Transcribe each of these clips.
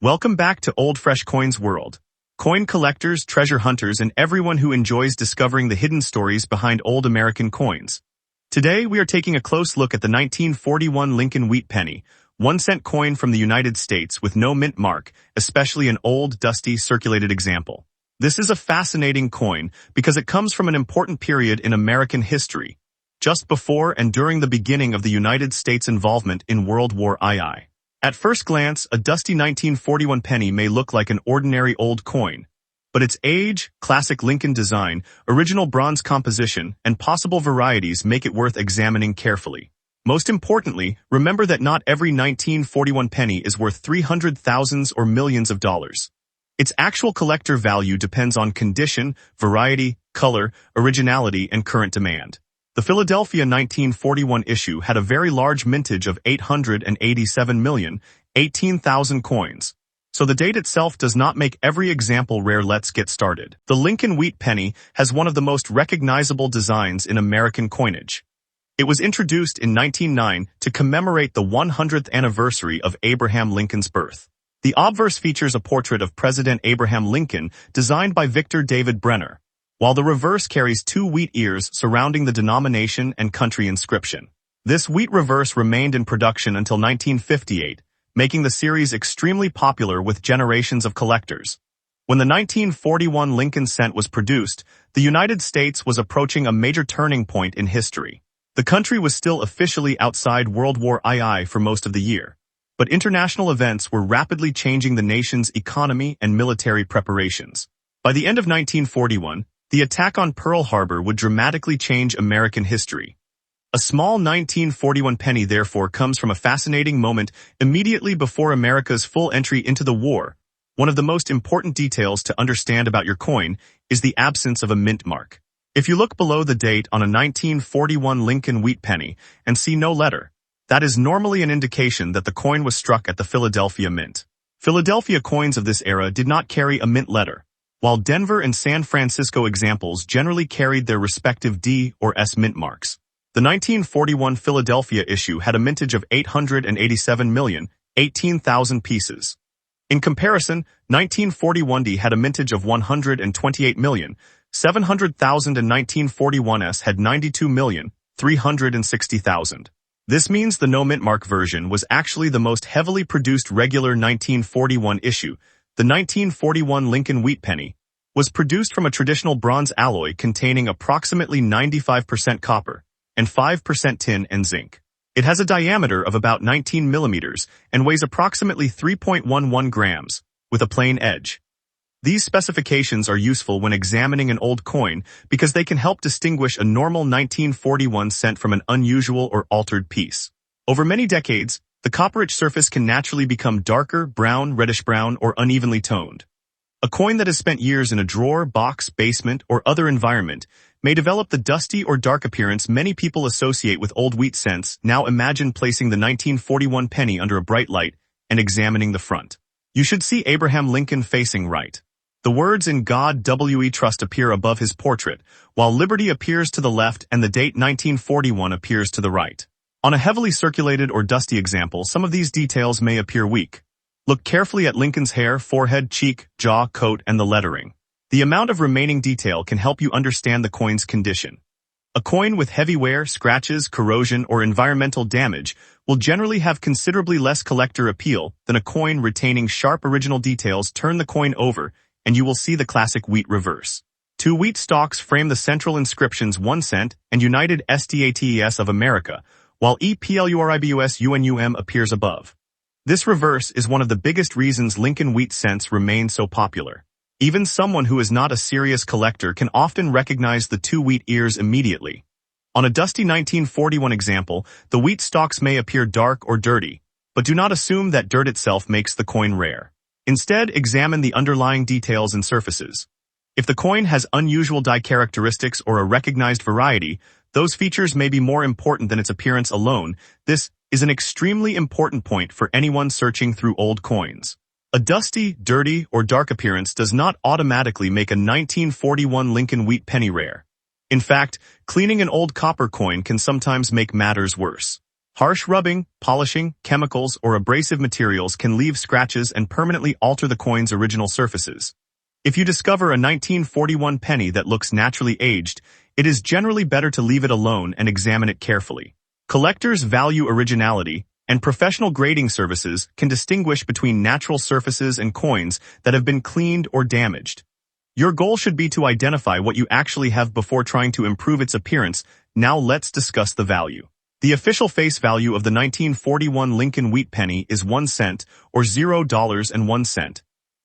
Welcome back to Old Fresh Coins World. Coin collectors, treasure hunters, and everyone who enjoys discovering the hidden stories behind old American coins. Today, we are taking a close look at the 1941 Lincoln Wheat Penny, 1-cent coin from the United States with no mint mark, especially an old, dusty, circulated example. This is a fascinating coin because it comes from an important period in American history, just before and during the beginning of the United States' involvement in World War II. At first glance, a dusty 1941 penny may look like an ordinary old coin, but its age, classic Lincoln design, original bronze composition, and possible varieties make it worth examining carefully. Most importantly, remember that not every 1941 penny is worth $300,000s or millions of dollars. Its actual collector value depends on condition, variety, color, originality, and current demand. The Philadelphia 1941 issue had a very large mintage of 887,018,000 coins. So the date itself does not make every example rare. Let's get started. The Lincoln Wheat Penny has one of the most recognizable designs in American coinage. It was introduced in 1909 to commemorate the 100th anniversary of Abraham Lincoln's birth. The obverse features a portrait of President Abraham Lincoln designed by Victor David Brenner, while the reverse carries two wheat ears surrounding the denomination and country inscription. This wheat reverse remained in production until 1958, making the series extremely popular with generations of collectors. When the 1941 Lincoln cent was produced, the United States was approaching a major turning point in history. The country was still officially outside World War II for most of the year, but international events were rapidly changing the nation's economy and military preparations. By the end of 1941, the attack on Pearl Harbor would dramatically change American history. A small 1941 penny therefore comes from a fascinating moment immediately before America's full entry into the war. One of the most important details to understand about your coin is the absence of a mint mark. If you look below the date on a 1941 Lincoln Wheat Penny and see no letter, that is normally an indication that the coin was struck at the Philadelphia Mint. Philadelphia coins of this era did not carry a mint letter, while Denver and San Francisco examples generally carried their respective D or S mint marks. The 1941 Philadelphia issue had a mintage of 887,018,000 pieces. In comparison, 1941 D had a mintage of 128,700,000 and 1941S had 92,360,000. This means the no mint mark version was actually the most heavily produced regular 1941 issue. The 1941 Lincoln Wheat Penny was produced from a traditional bronze alloy containing approximately 95% copper and 5% tin and zinc. It has a diameter of about 19 millimeters and weighs approximately 3.11 grams, with a plain edge. These specifications are useful when examining an old coin because they can help distinguish a normal 1941 cent from an unusual or altered piece. Over many decades, the copper-rich surface can naturally become darker, brown, reddish-brown, or unevenly toned. A coin that has spent years in a drawer, box, basement, or other environment may develop the dusty or dark appearance many people associate with old wheat cents. Now imagine placing the 1941 penny under a bright light and examining the front. You should see Abraham Lincoln facing right. The words "In God We Trust" appear above his portrait, while Liberty appears to the left and the date 1941 appears to the right. On a heavily circulated or dusty example, some of these details may appear weak. Look carefully at Lincoln's hair, forehead, cheek, jaw, coat, and the lettering. The amount of remaining detail can help you understand the coin's condition. A coin with heavy wear, scratches, corrosion, or environmental damage will generally have considerably less collector appeal than a coin retaining sharp original details. Turn the coin over, and you will see the classic wheat reverse. Two wheat stalks frame the central inscriptions 1 cent and United States of America, while EPLURIBUS UNUM appears above. This reverse is one of the biggest reasons Lincoln wheat cents remain so popular. Even someone who is not a serious collector can often recognize the two wheat ears immediately. On a dusty 1941 example, the wheat stalks may appear dark or dirty, but do not assume that dirt itself makes the coin rare. Instead, examine the underlying details and surfaces. If the coin has unusual die characteristics or a recognized variety, those features may be more important than its appearance alone. This is an extremely important point for anyone searching through old coins. A dusty, dirty, or dark appearance does not automatically make a 1941 Lincoln Wheat Penny rare. In fact, cleaning an old copper coin can sometimes make matters worse. Harsh rubbing, polishing, chemicals, or abrasive materials can leave scratches and permanently alter the coin's original surfaces. If you discover a 1941 penny that looks naturally aged, it is generally better to leave it alone and examine it carefully. Collectors value originality, and professional grading services can distinguish between natural surfaces and coins that have been cleaned or damaged. Your goal should be to identify what you actually have before trying to improve its appearance. Now let's discuss the value. The official face value of the 1941 Lincoln wheat penny is 1 cent, or $0.01.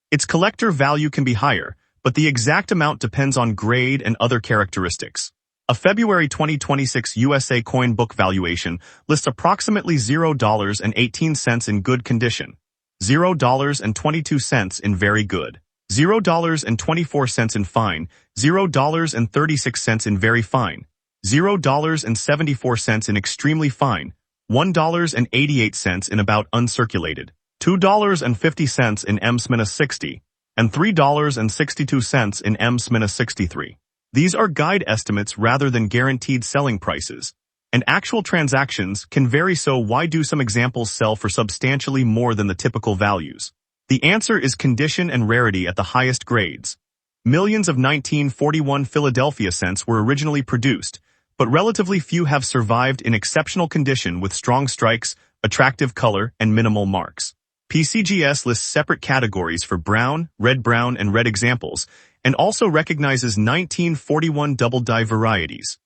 Its collector value can be higher, but the exact amount depends on grade and other characteristics. A February 2026 USA coin book valuation lists approximately $0.18 in good condition, $0.22 in very good, $0.24 in fine, $0.36 in very fine, $0.74 in extremely fine, $1.88 in about uncirculated, $2.50 in M-60, and $3.62 in M-63. These are guide estimates rather than guaranteed selling prices, and actual transactions can vary. So why do some examples sell for substantially more than the typical values? The answer is condition and rarity at the highest grades. Millions of 1941 Philadelphia cents were originally produced, but relatively few have survived in exceptional condition with strong strikes, attractive color, and minimal marks. PCGS lists separate categories for brown, and red examples, and also recognizes 1941 double-die varieties.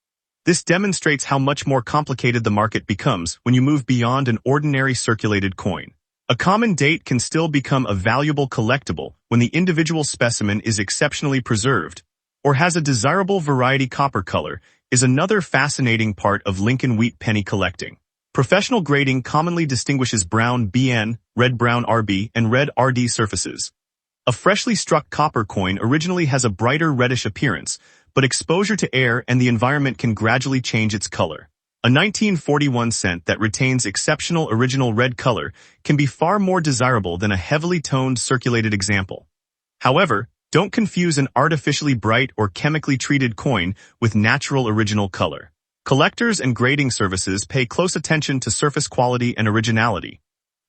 This demonstrates how much more complicated the market becomes when you move beyond an ordinary circulated coin. A common date can still become a valuable collectible when the individual specimen is exceptionally preserved, or has a desirable variety. Copper color is another fascinating part of Lincoln wheat penny collecting. Professional grading commonly distinguishes brown BN, red-brown RB, and red RD surfaces. A freshly struck copper coin originally has a brighter reddish appearance, but exposure to air and the environment can gradually change its color. A 1941 cent that retains exceptional original red color can be far more desirable than a heavily toned circulated example. However, don't confuse an artificially bright or chemically treated coin with natural original color. Collectors and grading services pay close attention to surface quality and originality.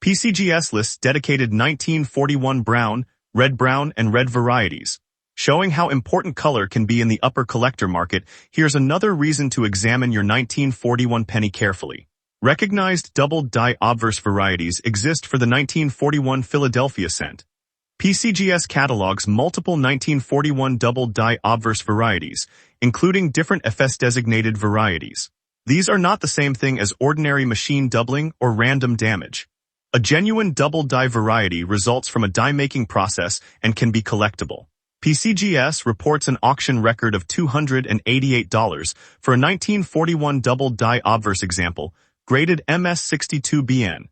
PCGS lists dedicated 1941 brown, and red varieties. Showing how important color can be in the upper collector market, here's another reason to examine your 1941 penny carefully. Recognized double-die obverse varieties exist for the 1941 Philadelphia cent. PCGS catalogs multiple 1941 double-die obverse varieties, including different FS-designated varieties. These are not the same thing as ordinary machine doubling or random damage. A genuine double-die variety results from a die-making process and can be collectible. PCGS reports an auction record of $288 for a 1941 double-die obverse example, graded MS62BN,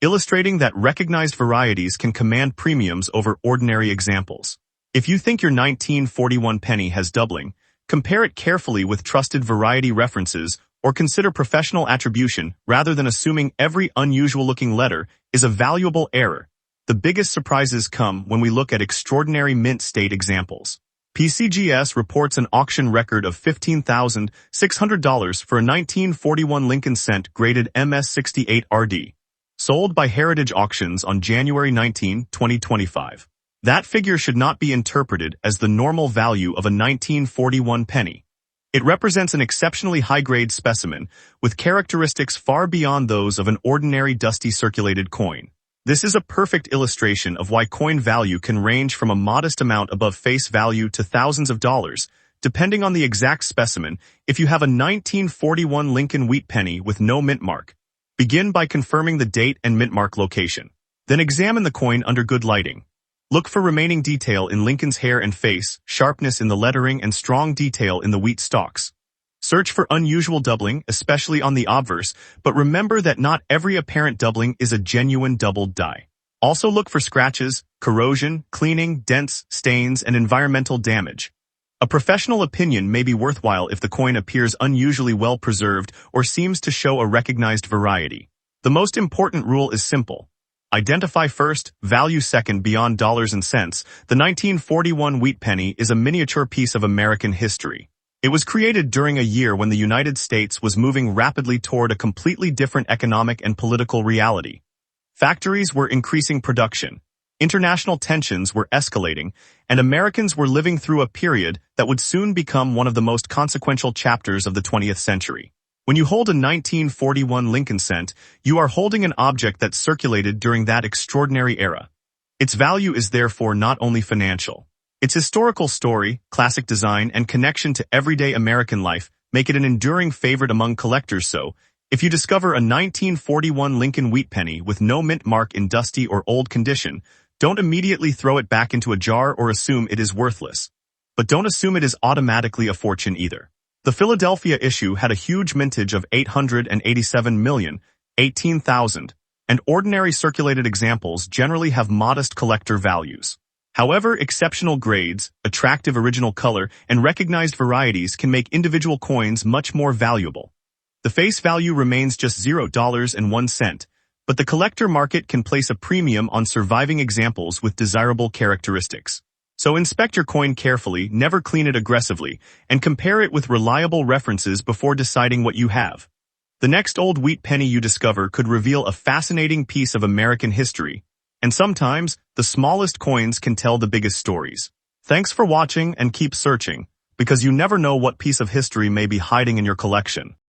illustrating that recognized varieties can command premiums over ordinary examples. If you think your 1941 penny has doubling, compare it carefully with trusted variety references or consider professional attribution rather than assuming every unusual-looking letter is a valuable error. The biggest surprises come when we look at extraordinary mint state examples. PCGS reports an auction record of $15,600 for a 1941 Lincoln cent graded MS68RD, sold by Heritage Auctions on January 19, 2025. That figure should not be interpreted as the normal value of a 1941 penny. It represents an exceptionally high-grade specimen with characteristics far beyond those of an ordinary dusty circulated coin. This is a perfect illustration of why coin value can range from a modest amount above face value to thousands of dollars, depending on the exact specimen. If you have a 1941 Lincoln wheat penny with no mint mark, begin by confirming the date and mint mark location. Then examine the coin under good lighting. Look for remaining detail in Lincoln's hair and face, sharpness in the lettering, and strong detail in the wheat stalks. Search for unusual doubling, especially on the obverse, but remember that not every apparent doubling is a genuine doubled die. Also look for scratches, corrosion, cleaning, dents, stains, and environmental damage. A professional opinion may be worthwhile if the coin appears unusually well preserved or seems to show a recognized variety. The most important rule is simple. Identify first, value second. Beyond dollars and cents, the 1941 wheat penny is a miniature piece of American history. It was created during a year when the United States was moving rapidly toward a completely different economic and political reality. Factories were increasing production, international tensions were escalating, and Americans were living through a period that would soon become one of the most consequential chapters of the 20th century. When you hold a 1941 Lincoln cent, you are holding an object that circulated during that extraordinary era. Its value is therefore not only financial. Its historical story, classic design, and connection to everyday American life make it an enduring favorite among collectors. So, if you discover a 1941 Lincoln wheat penny with no mint mark in dusty or old condition, don't immediately throw it back into a jar or assume it is worthless. But don't assume it is automatically a fortune either. The Philadelphia issue had a huge mintage of 887,018,000, and ordinary circulated examples generally have modest collector values. However, exceptional grades, attractive original color, and recognized varieties can make individual coins much more valuable. The face value remains just $0.01, but the collector market can place a premium on surviving examples with desirable characteristics. So inspect your coin carefully, never clean it aggressively, and compare it with reliable references before deciding what you have. The next old wheat penny you discover could reveal a fascinating piece of American history, and sometimes, the smallest coins can tell the biggest stories. Thanks for watching and keep searching, because you never know what piece of history may be hiding in your collection.